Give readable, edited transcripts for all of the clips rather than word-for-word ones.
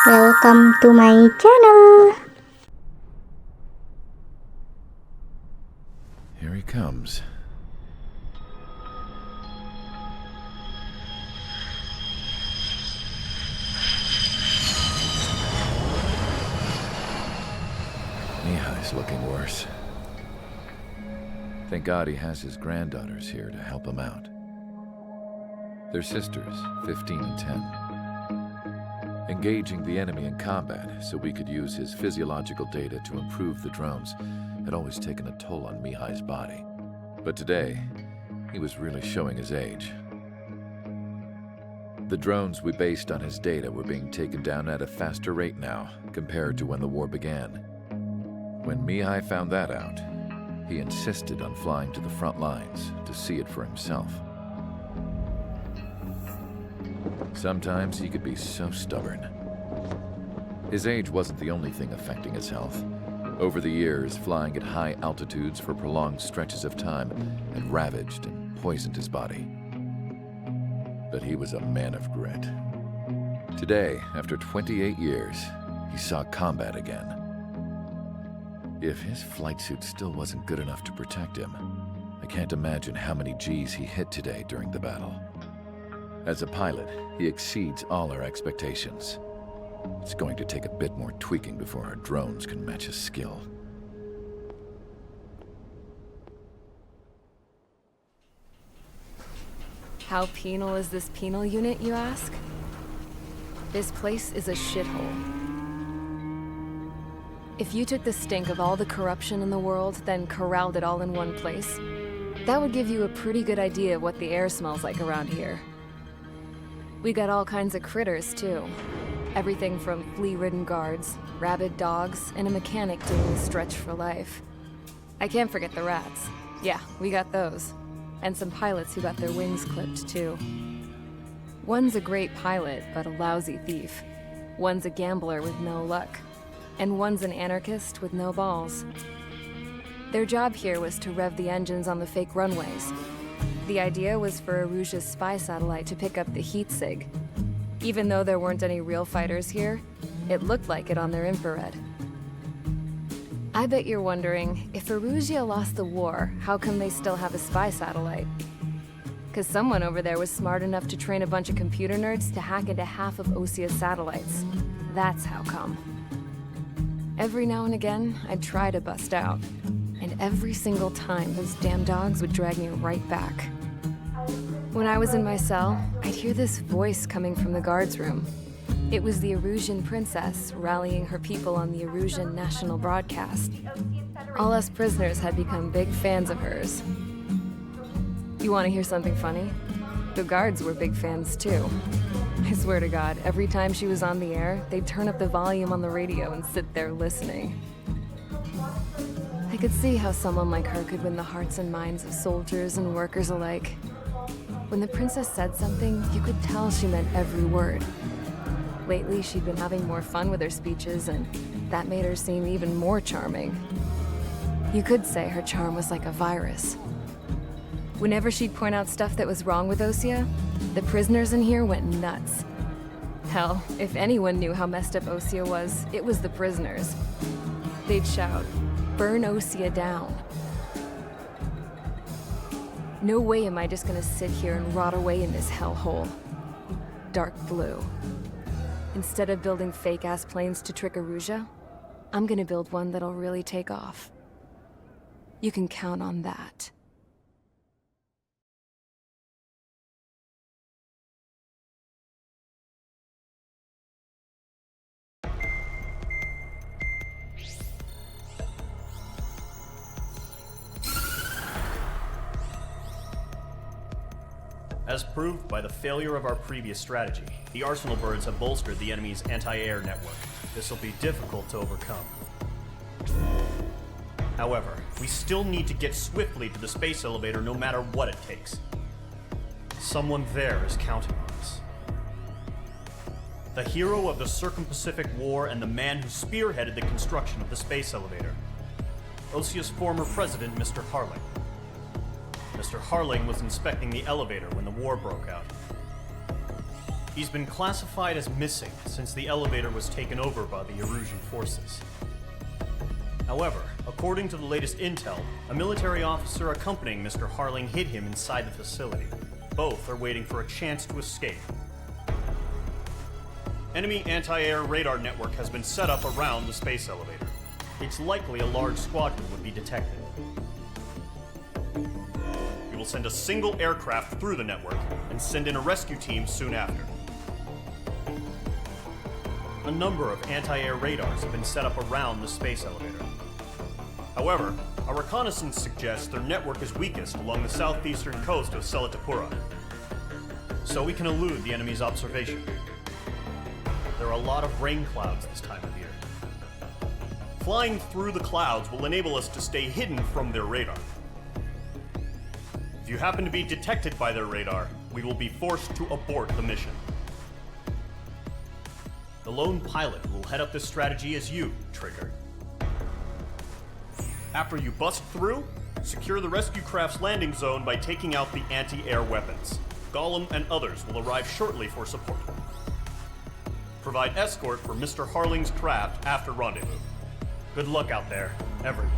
Welcome to my channel. Here he comes. Mihai's looking worse. Thank God he has his granddaughters here to help him out. They're sisters, 15 and 10. Engaging the enemy in combat so we could use his physiological data to improve the drones had always taken a toll on Mihai's body. But today, he was really showing his age. The drones we based on his data were being taken down at a faster rate now compared to when the war began. When Mihai found that out, he insisted on flying to the front lines to see it for himself. Sometimes he could be so stubborn. His age wasn't the only thing affecting his health. Over the years, flying at high altitudes for prolonged stretches of time had ravaged and poisoned his body. But he was a man of grit. Today, after 28 years, he saw combat again. If his flight suit still wasn't good enough to protect him, I can't imagine how many G's he hit today during the battle. As a pilot, he exceeds all our expectations. It's going to take a bit more tweaking before our drones can match his skill. How penal is this penal unit, you ask? This place is a shithole. If you took the stink of all the corruption in the world, then corralled it all in one place, that would give you a pretty good idea of what the air smells like around here. We got all kinds of critters, too. Everything from flea-ridden guards, rabid dogs, and a mechanic doing the stretch for life. I can't forget the rats. Yeah, we got those. And some pilots who got their wings clipped, too. One's a great pilot, but a lousy thief. One's a gambler with no luck. And one's an anarchist with no balls. Their job here was to rev the engines on the fake runways. The idea was for Erusia's spy satellite to pick up the heat sig. Even though there weren't any real fighters here, it looked like it on their infrared. I bet you're wondering, if Erusia lost the war, how come they still have a spy satellite? 'Cause someone over there was smart enough to train a bunch of computer nerds to hack into half of Osia's satellites. That's how come. Every now and again, I'd try to bust out. And every single time, those damn dogs would drag me right back. When I was in my cell, I'd hear this voice coming from the guards room. It was the Erusian princess rallying her people on the Erusian national broadcast. All us prisoners had become big fans of hers. You want to hear something funny? The guards were big fans too. I swear to God, every time she was on the air, they'd turn up the volume on the radio and sit there listening. I could see how someone like her could win the hearts and minds of soldiers and workers alike. When the princess said something, you could tell she meant every word. Lately, she'd been having more fun with her speeches, and that made her seem even more charming. You could say her charm was like a virus. Whenever she'd point out stuff that was wrong with Osia, the prisoners in here went nuts. Hell, if anyone knew how messed up Osia was, it was the prisoners. They'd shout, "Burn Osia down." No way am I just gonna sit here and rot away in this hellhole. Dark blue. Instead of building fake-ass planes to trick Erusia, I'm gonna build one that'll really take off. You can count on that. As proved by the failure of our previous strategy, the Arsenal birds have bolstered the enemy's anti-air network. This will be difficult to overcome. However, we still need to get swiftly to the space elevator no matter what it takes. Someone there is counting on us. The hero of the Circum-Pacific War and the man who spearheaded the construction of the space elevator. Osia's former president, Mr. Harling. Mr. Harling was inspecting the elevator when the war broke out. He's been classified as missing since the elevator was taken over by the Erusian forces. However, according to the latest intel, a military officer accompanying Mr. Harling hid him inside the facility. Both are waiting for a chance to escape. Enemy anti-air radar network has been set up around the space elevator. It's likely a large squadron would be detected. We will send a single aircraft through the network and send in a rescue team soon after. A number of anti-air radars have been set up around the space elevator. However, our reconnaissance suggests their network is weakest along the southeastern coast of Selatapura, so we can elude the enemy's observation. There are a lot of rain clouds this time of year. Flying through the clouds will enable us to stay hidden from their radar. If you happen to be detected by their radar, we will be forced to abort the mission. The lone pilot who will head up this strategy is you, Trigger. After you bust through, secure the rescue craft's landing zone by taking out the anti-air weapons. Gollum and others will arrive shortly for support. Provide escort for Mr. Harling's craft after rendezvous. Good luck out there, everyone.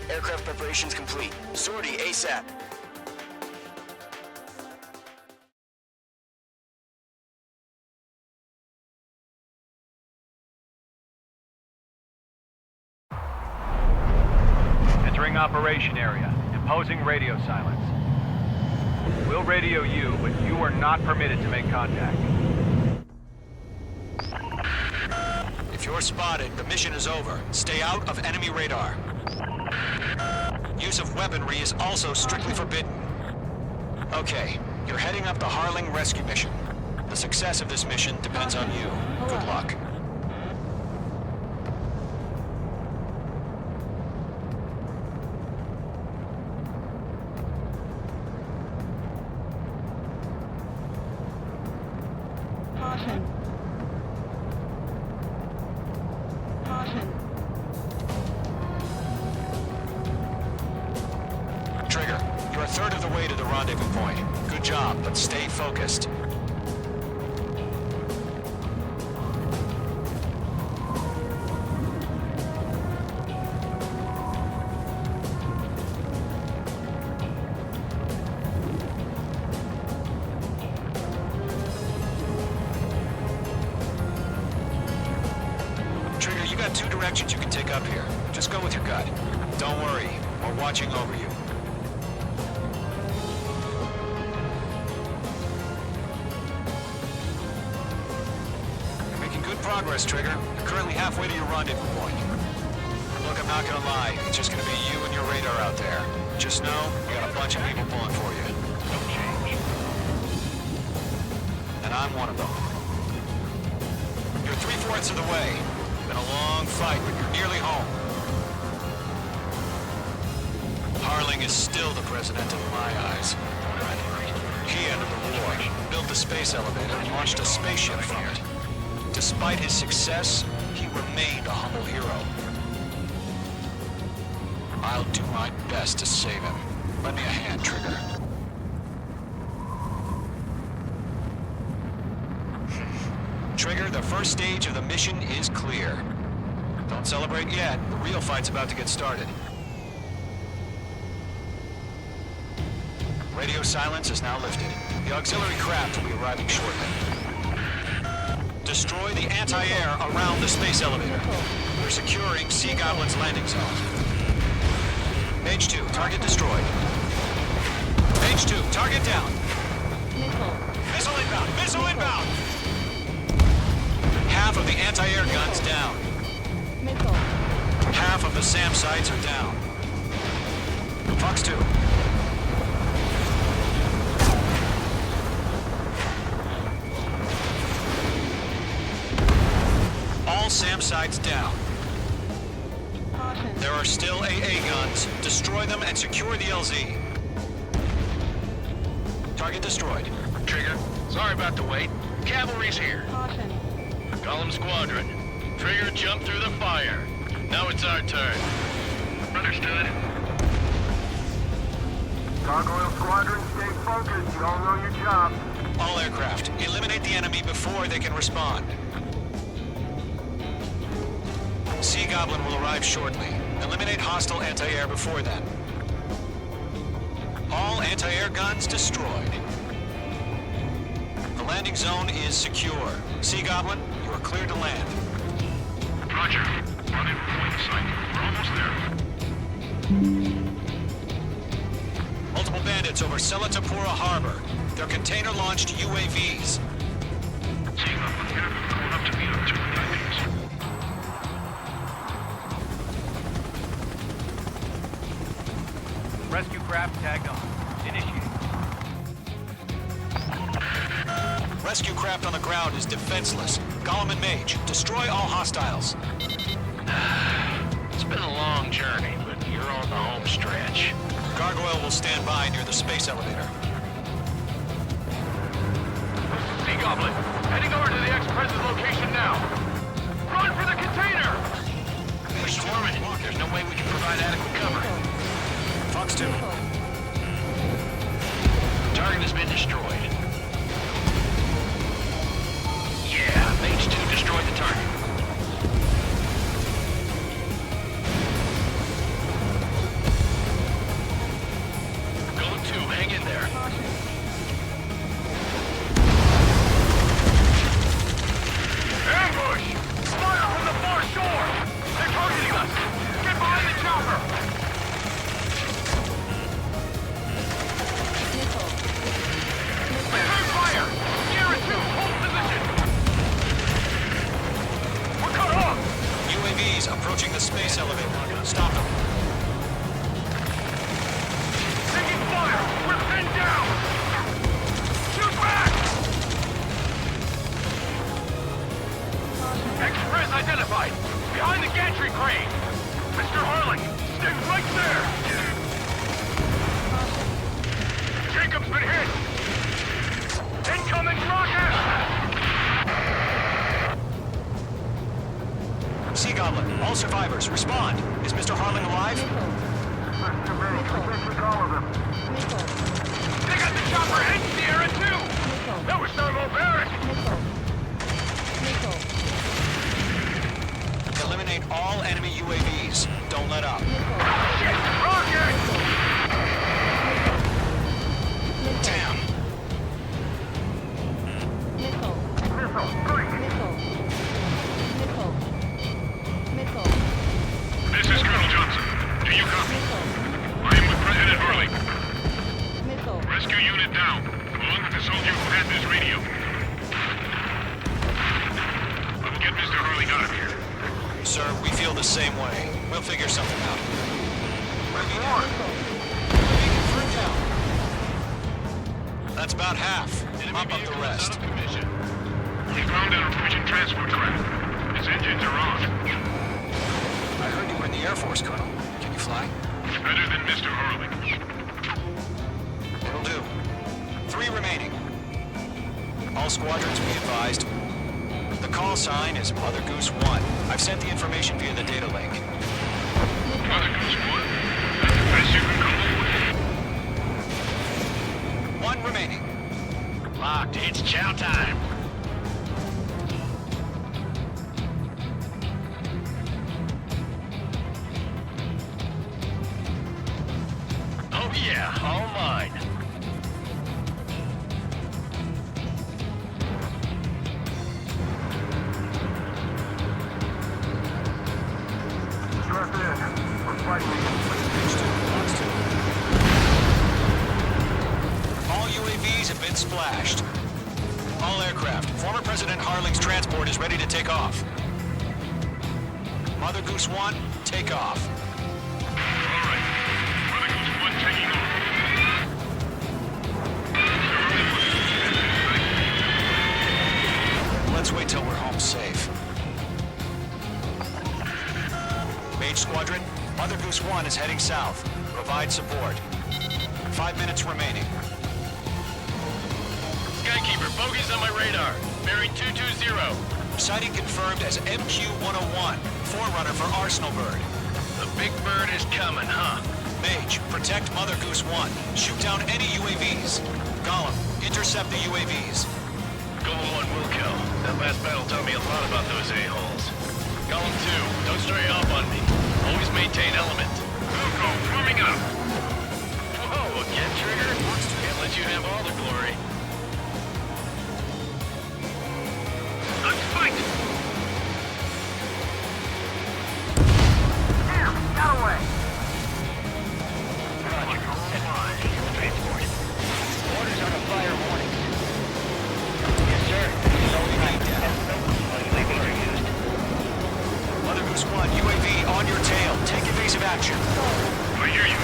Aircraft preparations complete. Sortie ASAP. Entering operation area. Imposing radio silence. We'll radio you, but you are not permitted to make contact. If you're spotted, the mission is over. Stay out of enemy radar. Use of weaponry is also strictly forbidden. Okay, you're heading up the Harling rescue mission. The success of this mission depends on you. Good luck. Caution. Caution. Trigger, you're a third of the way to the rendezvous point. Good job, but stay focused. Trigger, you got two directions you can take up here. Just go with your gut. Don't worry, we're watching over you. Progress, Trigger. You're currently halfway to your rendezvous point. Look, I'm not gonna lie. It's just gonna be you and your radar out there. Just know, you got a bunch of people pulling for you. No change. And I'm one of them. You're 3/4 of the way. Been a long fight, but you're nearly home. Harling is still the president in my eyes. He ended the war, built the space elevator, and launched a spaceship from it. Despite his success, he remained a humble hero. I'll do my best to save him. Lend me a hand, Trigger. Trigger, the first stage of the mission is clear. Don't celebrate yet. The real fight's about to get started. Radio silence is now lifted. The auxiliary craft will be arriving shortly. Destroy the anti-air around the space elevator. We're securing Sea Goblin's landing zone. Page 2, target destroyed. Page 2, target down. Missile inbound! Missile inbound! Half of the anti-air guns down. Half of the SAM sites are down. Fox 2. All SAM sites down. There are still AA guns. Destroy them and secure the LZ. Target destroyed. Trigger, sorry about the wait. Cavalry's here. Caution. Golem Squadron. Trigger jumped through the fire. Now it's our turn. Understood. Gargoyle Squadron, stay focused. You all know your job. All aircraft, eliminate the enemy before they can respond. Sea Goblin will arrive shortly. Eliminate hostile anti-air before then. All anti-air guns destroyed. The landing zone is secure. Sea Goblin, you are cleared to land. Roger. Running point sight. We're almost there. Multiple bandits over Selatapura Harbor. They're container-launched UAVs. Seeing up with here. Going up to meet up 2 IPs. Rescue craft tagged on. Initiate. Rescue craft on the ground is defenseless. Golem and Mage, destroy all hostiles. It's been a long journey, but you're on the home stretch. Gargoyle will stand by near the space elevator. Sea Goblin, heading over to the ex-president's location now. Run for the container! We're swarming. There's no way we can provide adequate cover. Fox 2. Target has been destroyed. Yeah, Mage 2 destroyed the target. Golem 2, hang in there. Ambush! Fire from the far shore! They're targeting us! Get behind the chopper! Return fire! Sierra 2, hold position! We're cut off! UAVs approaching the space elevator. Stop them. Taking fire! We're pinned down! Shoot back! Express identified! Behind the gantry crane! Mr. Harling, stick right there! Jacob's been hit! Incoming rocket! Sea Goblin, all survivors, respond. Is Mr. Harling alive? Mr. Mage, we think all of them. They got the chopper and Sierra too! That was Thermo Barrett! Eliminate all enemy UAVs. Don't let up. Shit! Rocket! Damn. Missile, strike. This is Colonel Johnson. Do you copy? I am with President Harley. Rescue unit down, along with the soldier who had this radio. I will get Mr. Harley out of here. Sir, we feel the same way. We'll figure something out. That's about half. Mop up the rest. We found our Norwegian transport craft. Its engines are on. I heard you were in the Air Force, Colonel. Can you fly? Better than Mr. Harley. It'll do. 3 remaining. All squadrons be advised. The call sign is Mother Goose 1. I've sent the information via the data link. Mother Goose 1? That's the best you can come up with. 1 remaining. Locked. It's chow time. Oh yeah, all mine. Strap in. We're fighting. All UAVs have been splashed. All aircraft. Former President Harling's transport is ready to take off. Mother Goose 1, take off. All right. Mother Goose 1 taking off. Let's wait till we're home safe. Mage Squadron, Mother Goose 1 is heading south. Provide support. 5 minutes remaining. Skykeeper, bogeys on my radar. Bearing 220. Sighting confirmed as MQ-101, forerunner for Arsenal Bird. The big bird is coming, huh? Mage, protect Mother Goose 1. Shoot down any UAVs. Gollum, intercept the UAVs. Golem 1 will kill. That last battle taught me a lot about those a-holes. Golem 2, don't stray off on me. Always maintain element. Wilco, warming up. Whoa, again, Trigger? Can't let you have all the glory. Let's fight! Damn, got away. Transport. Orders are to fire warnings. Yes, sir. UAV are used. Mother Goose 1, UAV on your tail. Take evasive action. I hear you.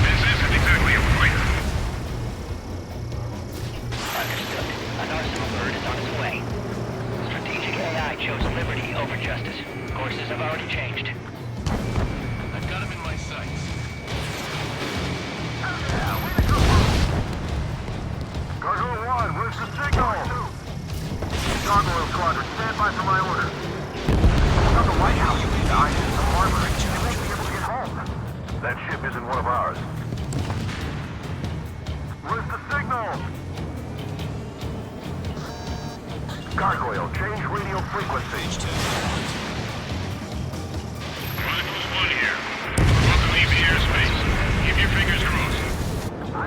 This isn't exactly a fight. Understood. An Arsenal Bird is on its way. Strategic AI chose liberty over justice. Courses have already changed. I've got him in my sights. Gargoyle 1, where's the signal? Gargoyle Squadron, stand by for my orders. It's on the White House. I need some armor. They won't be able to get home. That ship isn't one of ours. Where's the signal? Gargoyle, change radio frequency. Chronicles 1 here. We're about to leave the airspace. Keep your fingers crossed.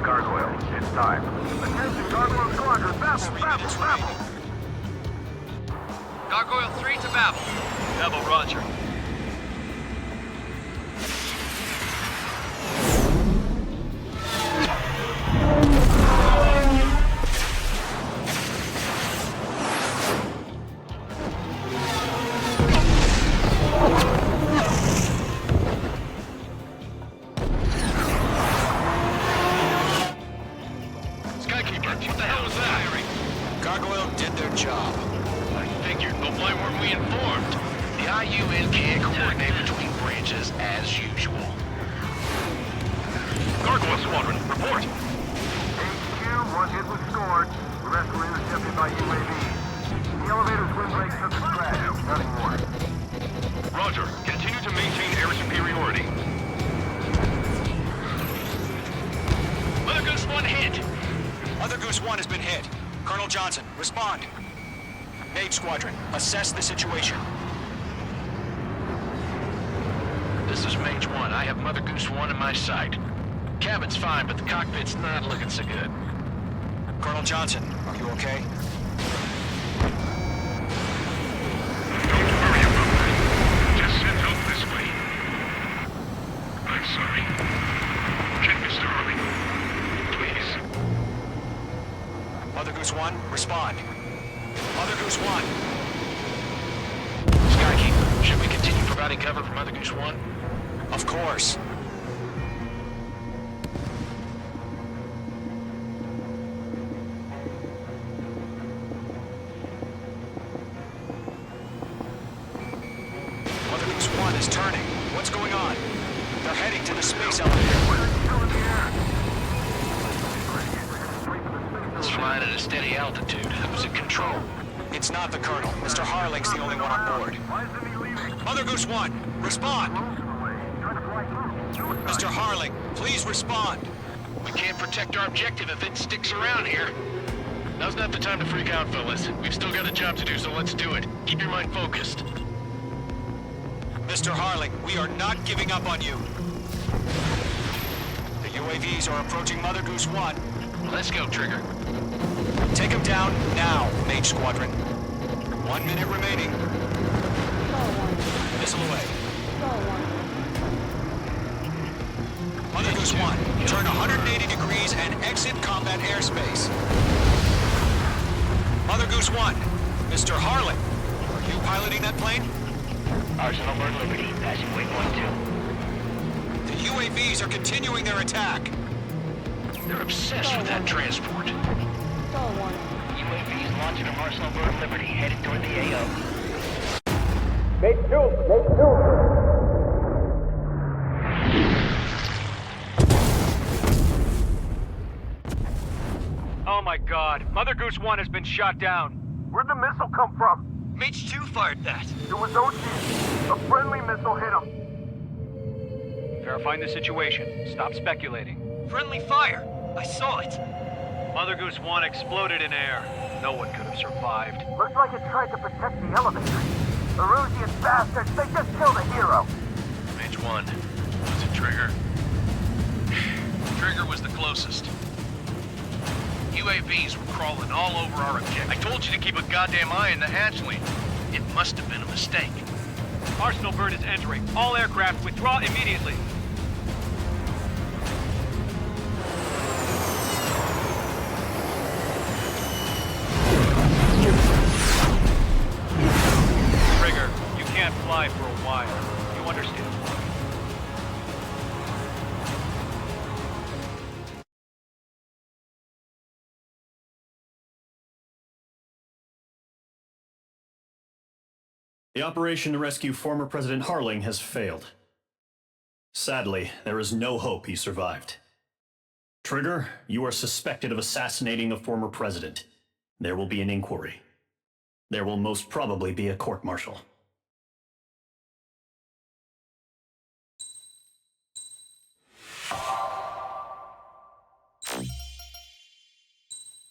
Gargoyle, it's time. Attention, Gargoyle Squadron, Babel. Gargoyle 3 to Babel. Babel, roger. Skykeeper, what the hell was that? Gargoyle did their job. I figured, but why weren't we informed? The IUN can't coordinate between branches as usual. Gargoyle Squadron, report. HQ, one hit was scored. The rest were intercepted by UAV. The elevator's windbreak took a crash. Nothing more. Roger. Continue to maintain air superiority. Mother Goose 1 hit. Mother Goose 1 has been hit. Colonel Johnson, respond. Mage Squadron, assess the situation. This is Mage 1. I have Mother Goose 1 in my sight. Cabin's fine, but the cockpit's not looking so good. Colonel Johnson, are you okay? Don't worry about that. Just send help this way. I'm sorry. Get Mr. Harley. Please. Mother Goose 1, respond. Mother Goose 1. Skykeeper, should we continue providing cover for Mother Goose 1? Of course. Mother Goose 1 is turning. What's going on? They're heading to the space elevator. It's flying at a steady altitude. Who's in control? It's not the Colonel. Mr. Harling's the only one on board. Mother Goose 1, respond! Mr. Harling, please respond. We can't protect our objective if it sticks around here. Now's not the time to freak out, fellas. We've still got a job to do, so let's do it. Keep your mind focused. Mr. Harling, we are not giving up on you. The UAVs are approaching Mother Goose 1. Let's go, Trigger. Take them down now, Mage Squadron. 1 minute remaining. Missile away. Mother Goose 1, turn 180 degrees and exit combat airspace. Mother Goose 1, Mr. Harling, are you piloting that plane? Arsenal Bird Liberty, passing weight 12. The UAVs are continuing their attack. They're obsessed with that transport. UAVs launching from Arsenal Bird Liberty, headed toward the AO. Oh my god. Mother Goose 1 has been shot down. Where'd the missile come from? Mage 2 fired that. It was OG. A friendly missile hit him. Verifying the situation. Stop speculating. Friendly fire. I saw it. Mother Goose 1 exploded in air. No one could have survived. Looks like it tried to protect the elevator. The Rusian bastards, they just killed a hero. Mage 1. Was it Trigger? Trigger was the closest. UAVs were crawling all over our objective. I told you to keep a goddamn eye on the hatchling. It must have been a mistake. Arsenal bird is entering. All aircraft withdraw immediately. Trigger, you can't fly for a while. You understand? The operation to rescue former President Harling has failed. Sadly, there is no hope he survived. Trigger, you are suspected of assassinating a former president. There will be an inquiry. There will most probably be a court-martial.